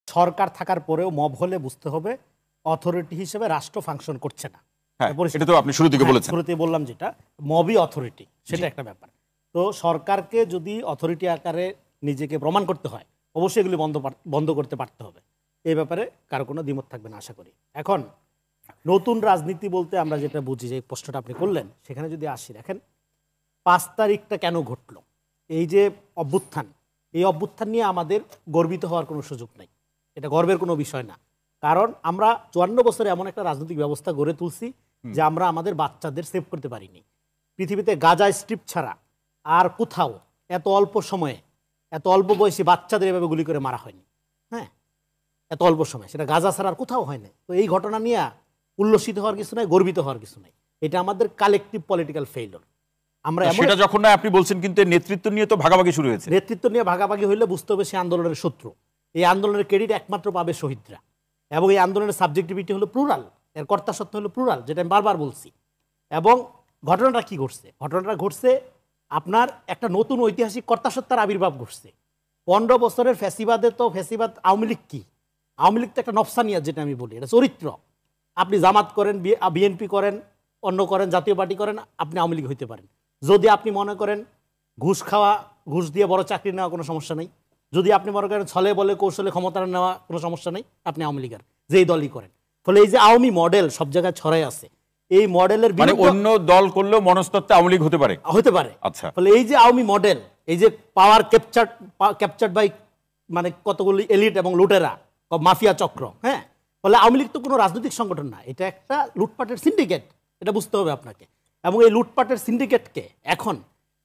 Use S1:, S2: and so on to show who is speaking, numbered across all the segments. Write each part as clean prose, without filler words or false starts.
S1: সরকার থাকার পরেও মব হলে বুঝতে হবে অথরিটি হিসেবে রাষ্ট্র ফাংশন করছে না।
S2: এটা তো আপনি শুরু থেকে বলেছেন।
S1: শুরুতে বললাম যেটা মবই অথরিটি, সেটা একটা ব্যাপার। তো সরকারকে যদি অথরিটি আকারে নিজেকে প্রমাণ করতে হয়, অবশ্যই এগুলি বন্ধ করতে পারতে হবে। এই ব্যাপারে কারো কোনো দ্বিমত থাকবে না আশা করি। এখন নতুন রাজনীতি বলতে আমরা যেটা বুঝি, যে প্রশ্নটা আপনি করলেন সেখানে যদি আসি, দেখেন 5 তারিখটা কেন ঘটলো, এই যে অভ্যুত্থান, এই অভ্যুত্থান নিয়ে আমাদের গর্বিত হওয়ার কোনো সুযোগ নেই, এটা গর্বের কোনো বিষয় না। কারণ আমরা 54 বছরে এমন একটা রাজনৈতিক ব্যবস্থা গড়ে তুলছি যে আমরা আমাদের বাচ্চাদের সেভ করতে পারিনি। পৃথিবীতে গাজা স্ট্রিপ ছাড়া আর কোথাও এত অল্প সময়ে এত অল্প বয়সী বাচ্চাদের এভাবে গুলি করে মারা হয়নি। হ্যাঁ, এত অল্প সময়, সেটা গাজা ছাড়া আর কোথাও হয় না। তো এই ঘটনা নিয়ে উল্লসিত হওয়ার কিছু নাই, গর্বিত হওয়ার কিছু নাই। এটা আমাদের কালেকটিভ পলিটিক্যাল ফেইলিওর। আমরা
S2: সেটা যখন না আপনি বলছেন, কিন্তু নেতৃত্ব নিয়ে তো ভাগাভাগি শুরু হয়েছে।
S1: নেতৃত্ব নিয়ে ভাগাভাগি হইলে বুঝতে হবে সে আন্দোলনের শত্রু। এই আন্দোলনের ক্রেডিট একমাত্র পাবে শহীদরা, এবং এই আন্দোলনের সাবজেক্টিভিটি হলো প্লুরাল, এর কর্তা সত্য হলো প্লুরাল, যেটা আমি বারবার বলছি। এবং ঘটনাটা কি ঘটছে? ঘটনাটা ঘটছে আপনার একটা নতুন ঐতিহাসিক কর্তাসত্তার আবির্ভাব ঘটছে। 15 বছরের ফ্যাসিবাদে তো ফ্যাসিবাদ আওয়ামী লীগ কি? আওয়ামী লীগ তো একটা নফসানিয়া, যেটা আমি বলি, এটা চরিত্র। আপনি জামাত করেন, বিএনপি করেন, অন্য করেন, জাতীয় পার্টি করেন, আপনি আওয়ামী লীগ হইতে পারেন। যদি আপনি মনে করেন ঘুষ খাওয়া, ঘুষ দিয়ে বড় চাকরি নেওয়া, কোনো সমস্যা নেই। যদি আপনি মনে করেন ছলে বলে কৌশলে ক্ষমতা নেওয়া, কোনো সমস্যা নেই, আপনি আওয়ামী লীগের যেই দলই করেন। ফলে এই যে আওয়ামী মডেল সব জায়গায় ছড়াই আছে, এই মডেলের
S2: অন্য দল করলেও মনস্তত্ত্বে আওয়ামী লীগ হতে পারে,
S1: আচ্ছা। ফলে এই যে আওয়ামী মডেল, এই যে পাওয়ার ক্যাপচার্ড বাই মানে কতগুলি এলিট এবং লুটেরা, মাফিয়া চক্র। হ্যাঁ, ফলে আওয়ামী লীগ তো কোনো রাজনৈতিক সংগঠন না, এটা একটা লুটপাটের সিন্ডিকেট, এটা বুঝতে হবে আপনাকে। এবং এই লুটপাটের সিন্ডিকেটকে এখন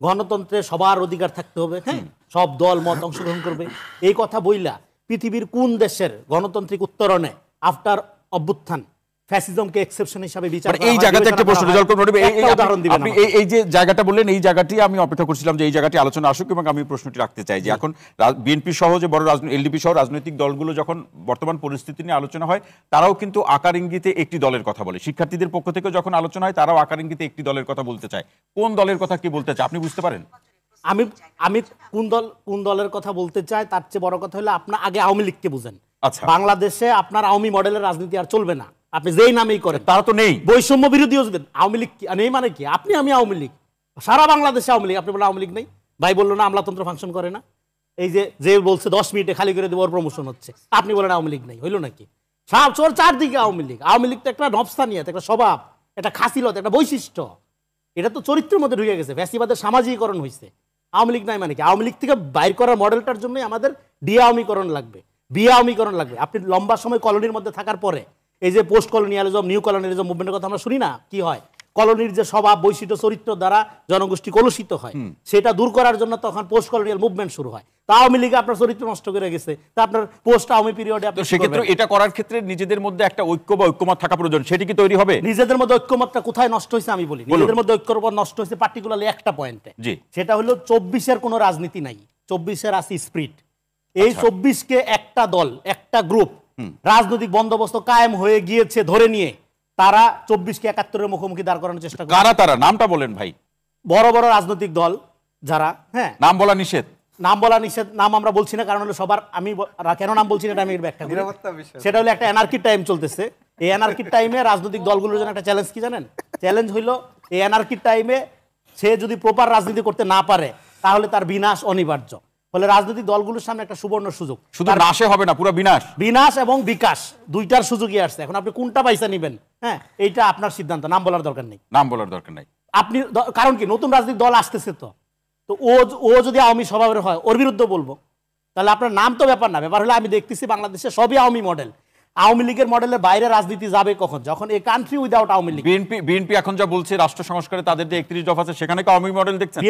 S1: গণতন্ত্রে সবার অধিকার থাকতে হবে, হ্যাঁ, সব দল মত অংশগ্রহণ করবে, এই কথা বইলা পৃথিবীর কোন দেশের গণতান্ত্রিক উত্তরণে আফটার অভ্যুত্থান ফ্যাসিজমকে এক্সেপশন হিসেবে বিচার করা হয়?
S2: এই জায়গাতে একটা প্রশ্ন, আপনি এই যে জায়গাটা বললেন, এই জায়গাটি আমি অপেক্ষা করছিলাম যে এই জায়গাটি আলোচনা আসুক, এবং আমি প্রশ্নটি রাখতে চাই যে এখন বিএনপি সহ যে বড় এলডিপি সহ রাজনৈতিক দলগুলো যখন বর্তমান পরিস্থিতি নিয়ে আলোচনা হয়, তারাও কিন্তু আকার ইঙ্গিতে একটি দলের কথা বলে। শিক্ষার্থীদের পক্ষ থেকে যখন আলোচনা হয়, তারাও আকার ইঙ্গিতে একটি দলের কথা বলতে চায়। কোন দলের কথা কি বলতে চায় আপনি বুঝতে পারেন?
S1: আমি কোন দলের কথা বলতে চাই তার চেয়ে বড় কথা হলো আপনার আগে আওয়ামী লীগকে বুঝেন।
S2: আচ্ছা,
S1: বাংলাদেশে আপনার আওয়ামী মডেলের রাজনীতি আর চলবে না, আপনি যেই নামেই করেন।
S2: তারা তো নেই,
S1: বৈষম্য বিরোধী আওয়ামী লীগ নেই মানে কি? আমি আওয়ামী লীগ, সারা বাংলাদেশে আওয়ামী লীগ, আপনি বলেন আওয়ামী লীগ নেই। ভাই বললো না আমলাতন্ত্র ফাংশন করে না, এই যে বলছে 10 মিনিটে খালি করে দেবো, ওর প্রমোশন হচ্ছে, আপনি বলেন আওয়ামী লীগ নেই, হইলো নাকি? সব চোর চারদিকে আওয়ামী লীগ। আওয়ামী লীগ তো একটা নবস্থানিয়ত, একটা স্বভাব, একটা খাসিলত, একটা বৈশিষ্ট্য, এটা তো চরিত্রের মধ্যে ঢুকে গেছে, ফ্যাসিবাদের সামাজিকীকরণ হয়েছে। আওয়ামী লীগ নাই মানে কি? আওয়ামী লীগ থেকে বাইর করার মডেলটার জন্যই আমাদের ডিআওয়ামীকরণ লাগবে, বিআওয়ামীকরণ লাগবে। আপনি লম্বা সময় কলোনির মধ্যে থাকার পরে এই যে পোস্ট কলোনিয়ালিজম, নিউ কলোনিয়ালিজম মুভমেন্টের কথা আমরা শুনি না, কি হয়? কলোনির যে স্বভাব, বৈশিষ্ট্য, চরিত্র দ্বারা জনগোষ্ঠী কলুষিত হয়, সেটা দূর করার জন্য তখন পোস্ট কলোনিয়াল মুভমেন্ট শুরু হয়। তা আওয়ামী লীগ আপনার চরিত্র নষ্ট করে গেছে, তা আপনার পোস্ট আওয়ামী পিরিয়ডে আপনি
S2: সেক্ষেত্রে এটা করার ক্ষেত্রে নিজেদের মধ্যে একটা ঐক্য বা ঐক্যমত থাকা প্রয়োজন, সেটি কি তৈরি হবে?
S1: নিজেদের মধ্যে ঐক্যমতটা কোথায় নষ্ট হয়েছে আমি বলি। নিজেদের মধ্যে ঐক্যমত নষ্ট হয়েছে পার্টিকুলারলি একটা পয়েন্টে, সেটা হলো 24-এর কোনো রাজনীতি নাই, 24-এর আছে স্পিরিট। এই 24-কে একটা দল, একটা গ্রুপ রাজনৈতিক বন্দোবস্ত কায়েম হয়ে গিয়েছে ধরে নিয়ে তারা 24-কে 71-এর মুখোমুখি দাঁড় করানোর চেষ্টা করে।
S2: কারা তারা? নামটা বলেন ভাই।
S1: বড় বড় রাজনৈতিক দল যারা, হ্যাঁ,
S2: নাম বলা নিষেধ,
S1: নাম আমরা বলছি না, কারণ হলো সবার, আমি কেন নাম বলছি না এটা আমি ব্যাখ্যা করি। সেটা হলো একটা এনার্কি টাইম চলতেছে। এই এনার্কি টাইমে রাজনৈতিক দলগুলোর জন্য একটা চ্যালেঞ্জ কি জানেন? চ্যালেঞ্জ হইলো এই এনার্কি টাইমে সে যদি প্রপার রাজনীতি করতে না পারে তাহলে তার বিনাশ অনিবার্য। ফলে রাজনৈতিক দলগুলোর সামনে একটা সুবর্ণ সুযোগ,
S2: শুধু নাশে হবে না, পুরো
S1: বিনাশ এবং বিকাশ দুইটার সুযোগই আসছে। এখন আপনি কোনটা পয়সা নেবেন, হ্যাঁ, এইটা আপনার সিদ্ধান্ত, নাম বলার দরকার নেই, আপনি, কারণ কি নতুন রাজনৈতিক দল আসতেছে, তো ও যদি আওয়ামী স্বভাবের হয় ওর বিরুদ্ধে বলবো, তাহলে আপনার নাম তো ব্যাপার না। ব্যাপার হলে আমি দেখতেছি বাংলাদেশে সবই আওয়ামী মডেল। আওয়ামী লীগের মডেলের বাইরে রাজনীতি যাবে কখন? যখন এই country without Awami League.
S2: BNP এখন যা বলছে রাষ্ট্র সংস্কারে তাদের যে 31 দফা আছে, সেখানে কি আওয়ামী মডেল দেখছেন?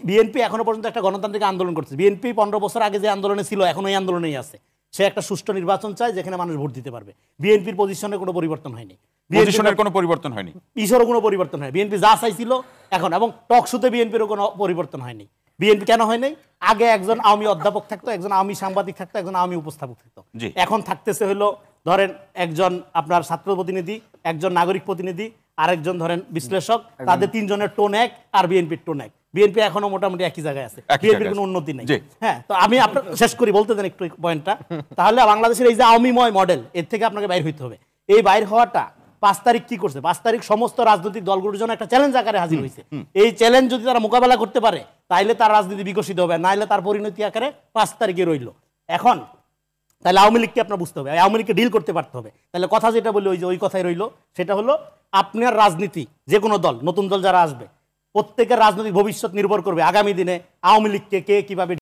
S1: বিএনপি এখনো পর্যন্ত একটা গণতান্ত্রিক আন্দোলন করছে। বিএনপি 15 বছর আগে যে আন্দোলনে ছিল এখন ওই আন্দোলনেই আছে। সে একটা সুষ্ঠু নির্বাচন চায় যেখানে মানুষ ভোট দিতে পারবে। বিএনপির পজিশনে কোনো পরিবর্তন হয়নি,
S2: পজিশনের কোনো পরিবর্তন হয়নি,
S1: ঈশ্বরও কোনো পরিবর্তন হয়। বিএনপি যা চাইছিল এখন, এবং টক শোতে বিএনপিরও কোনো পরিবর্তন হয়নি। বিএনপি কেন হয় নাই? আগে একজন আওয়ামী অধ্যাপক থাকতো, একজন আওয়ামী সাংবাদিক থাকতো, একজন আওয়ামী উপস্থাপক থাকতো। এখন থাকতেছে হলো ধরেন একজন আপনার ছাত্র প্রতিনিধি, একজন নাগরিক প্রতিনিধি, আরেকজন ধরেন বিশ্লেষক, তাদের 3 জনের টোন এক আর বিএনপির টোন এক। বিএনপি এখনো মোটামুটি একই জায়গায় আছে,
S2: একই
S1: বিএনপির
S2: জায়গায়
S1: কোনো
S2: আছে।
S1: উন্নতি নেই।
S2: জি।
S1: হ্যাঁ, তো আমি আপনার শেষ করি, বলতে দেন একটু পয়েন্টটা। তাহলে বাংলাদেশের এই যে আওয়ামীময় মডেল, এর থেকে আপনাকে বাইর হইতে হবে। এই বাইর হওয়াটা 5 তারিখ কি করছে? 5 তারিখ সমস্ত রাজনৈতিক দলগুলোর জন্য একটা চ্যালেঞ্জ আকারে হাজির হয়েছে। এই চ্যালেঞ্জ যদি তারা মোকাবেলা করতে পারে তাহলে তার রাজনীতি বিকশিত হবে, নাইলে তার পরিণতি আকারে 5 তারিখে রইল। এখন তাহলে আওয়ামী লীগকে আপনার বুঝতে হবে, আওয়ামী লীগকে ডিল করতে পারতে হবে। তাহলে কথা যেটা বলি, ওই যে ওই কথাই রইল, সেটা হলো আপনার রাজনীতি, যে কোনো দল, নতুন দল যারা আসবে, প্রত্যেকের রাজনৈতিক ভবিষ্যৎ নির্ভর করবে আগামী দিনে আওয়ামী লীগকে কে কিভাবে